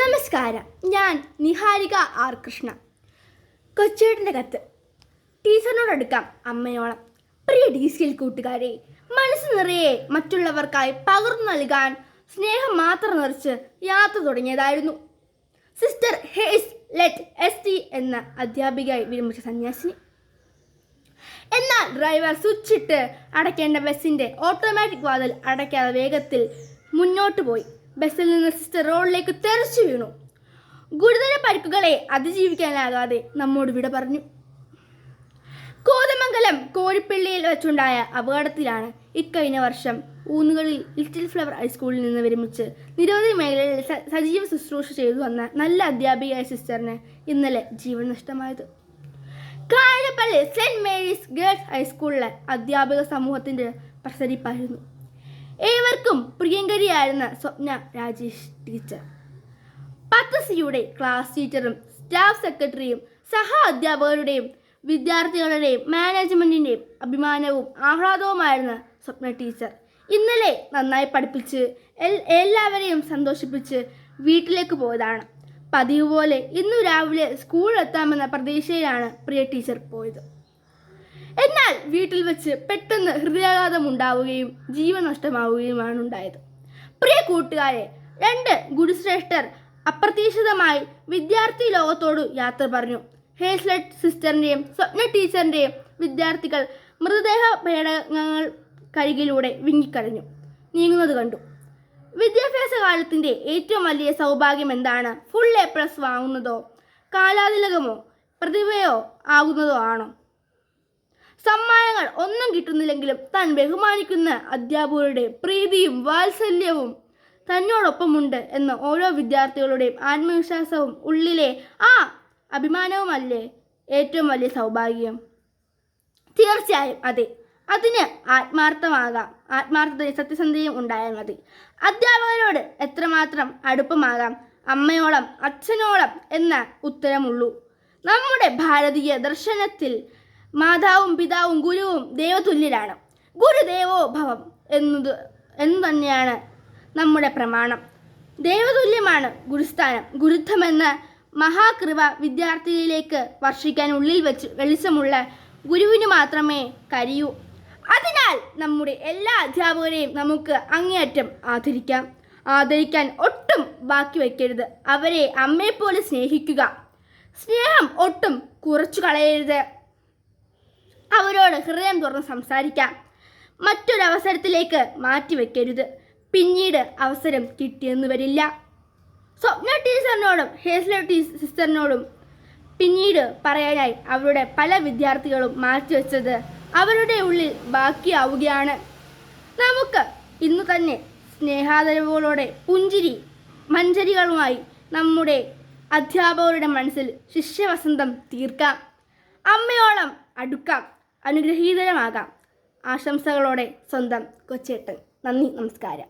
നമസ്കാരം. ഞാൻ നിഹാരിക ആർ കൃഷ്ണ. കൊച്ചേട്ടൻ്റെ കത്ത്. ടീച്ചറിനോടടുക്കാം അമ്മയോളം. പ്രിയ DCL കൂട്ടുകാരെ, മനസ്സ് നിറയെ മറ്റുള്ളവർക്കായി പകർന്നു നൽകാൻ സ്നേഹം മാത്രം നിറച്ച് യാത്ര തുടങ്ങിയതായിരുന്നു. സിസ്റ്റർ ഹേസ് ലെറ്റ് ST എന്ന അധ്യാപികയായി വിരമിച്ച സന്യാസിനി. എന്നാൽ ഡ്രൈവർ സ്വിച്ചിട്ട് അടയ്ക്കേണ്ട ബസ്സിൻ്റെ ഓട്ടോമാറ്റിക് വാതിൽ അടയ്ക്കാതെ വേഗത്തിൽ മുന്നോട്ട് പോയി. ബസ്സിൽ നിന്ന് സിസ്റ്റർ റോഡിലേക്ക് തെറിച്ചു വീണു. ഗുരുതര പരിക്കുകളെ അതിജീവിക്കാനാകാതെ നമ്മോട് വിട പറഞ്ഞു. കോതമംഗലം കോഴിപ്പള്ളിയിൽ വെച്ചുണ്ടായ അപകടത്തിലാണ് ഇക്കഴിഞ്ഞ വർഷം ഊന്നുകളിൽ ലിറ്റിൽ ഫ്ലവർ ഹൈസ്കൂളിൽ നിന്ന് വിരമിച്ച് നിരവധി മേഖലകളിൽ സജീവ ശുശ്രൂഷ ചെയ്തു വന്ന നല്ല അധ്യാപികയായ സിസ്റ്ററിന് ഇന്നലെ ജീവൻ നഷ്ടമായത്. കായലപ്പള്ളി സെന്റ് മേരീസ് ഗേൾസ് ഹൈസ്കൂളിലെ അധ്യാപക സമൂഹത്തിൻ്റെ പ്രസരിപ്പായിരുന്നു. ഏവർക്കും പ്രിയങ്കരിയായിരുന്ന സ്വപ്ന രാജേഷ് ടീച്ചർ 10Cയുടെ ക്ലാസ് ടീച്ചറും സ്റ്റാഫ് സെക്രട്ടറിയും സഹ അധ്യാപകരുടെയും വിദ്യാർത്ഥികളുടെയും മാനേജ്മെൻറ്റിൻ്റെയും അഭിമാനവും ആഹ്ലാദവുമായിരുന്ന സ്വപ്ന ടീച്ചർ ഇന്നലെ നന്നായി പഠിപ്പിച്ച് എല്ലാവരെയും സന്തോഷിപ്പിച്ച് വീട്ടിലേക്ക് പോയതാണ്. പതിവ് പോലെ ഇന്നു രാവിലെ സ്കൂളിലെത്താമെന്ന പ്രതീക്ഷയിലാണ് പ്രിയ ടീച്ചർ പോയത്. എന്നാൽ വീട്ടിൽ വെച്ച് പെട്ടെന്ന് ഹൃദയാഘാതം ഉണ്ടാവുകയും ജീവനഷ്ടമാവുകയുമാണ് ഉണ്ടായത്. പ്രിയ കൂട്ടുകാരെ, 2 ഗുരുശ്രേഷ്ഠർ അപ്രതീക്ഷിതമായി വിദ്യാർത്ഥി ലോകത്തോട് യാത്ര പറഞ്ഞു. ഹേസ്ലെറ്റ് സിസ്റ്ററിൻ്റെയും സ്വപ്ന ടീച്ചറിൻ്റെയും വിദ്യാർത്ഥികൾ മൃതദേഹ പേടകങ്ങൾ കരികിലൂടെ വിങ്ങിക്കരഞ്ഞു നീങ്ങുന്നത് കണ്ടു. വിദ്യാഭ്യാസ കാലത്തിൻ്റെ ഏറ്റവും വലിയ സൗഭാഗ്യം എന്താണ്? ഫുൾ A+ വാങ്ങുന്നതോ കാലാതിലകമോ പ്രതിഭയോ ആകുന്നതോ ആണോ? സമ്മാനങ്ങൾ ഒന്നും കിട്ടുന്നില്ലെങ്കിലും താൻ ബഹുമാനിക്കുന്ന അധ്യാപകരുടെ പ്രീതിയും വാത്സല്യവും തന്നോടൊപ്പമുണ്ട് എന്ന ഓരോ വിദ്യാർത്ഥികളുടെയും ആത്മവിശ്വാസവും ഉള്ളിലെ ആ അഭിമാനവുമല്ലേ ഏറ്റവും വലിയ സൗഭാഗ്യം? തീർച്ചയായും അതെ. അതിന് ആത്മാർത്ഥതയും സത്യസന്ധതയും ഉണ്ടായാൽ മതി. അധ്യാപകരോട് എത്രമാത്രം അടുപ്പമാകാം? അമ്മയോളം അച്ഛനോളം എന്ന ഉത്തരമുള്ളൂ. നമ്മുടെ ഭാരതീയ ദർശനത്തിൽ മാതാവും പിതാവും ഗുരുവും ദൈവതുല്യരാണ്. ഗുരുദേവോ ഭവം എന്നു തന്നെയാണ് നമ്മുടെ പ്രമാണം. ദൈവതുല്യമാണ് ഗുരുസ്ഥാനം. ഗുരുത്വമെന്ന മഹാകൃപ വിദ്യാർത്ഥിയിലേക്ക് വർഷിക്കാൻ ഉള്ളിൽ വെച്ച് വെളിച്ചമുള്ള ഗുരുവിന് മാത്രമേ കഴിയൂ. അതിനാൽ നമ്മുടെ എല്ലാ അധ്യാപകരെയും നമുക്ക് അങ്ങേയറ്റം ആദരിക്കാൻ ഒട്ടും ബാക്കി വയ്ക്കരുത്. അവരെ അമ്മയെപ്പോലെ സ്നേഹിക്കുക. സ്നേഹം ഒട്ടും കുറച്ചു കളയരുത്. അവരോട് ഹൃദയം തുറന്ന് സംസാരിക്കാം. മറ്റൊരവസരത്തിലേക്ക് മാറ്റിവെക്കരുത്. പിന്നീട് അവസരം കിട്ടിയെന്ന് വരില്ല. സ്വപ്ന ടീച്ചറിനോടും ഹേസ്ലെറ്റ് സിസ്റ്ററിനോടും പിന്നീട് പറയാനായി അവരുടെ പല വിദ്യാർത്ഥികളും മാറ്റിവെച്ചത് അവരുടെ ഉള്ളിൽ ബാക്കിയാവുകയാണ്. നമുക്ക് ഇന്നു തന്നെ സ്നേഹാദരവുകളോടെ പുഞ്ചിരി മഞ്ചരികളുമായി നമ്മുടെ അധ്യാപകരുടെ മനസ്സിൽ ശിഷ്യവസന്തം തീർക്കാം. അമ്മയോളം അടുക്കാം. അനുഗ്രഹീതരമാകാം. ആശംസകളോടെ സ്വന്തം കൊച്ചേട്ടൻ. നന്ദി, നമസ്കാരം.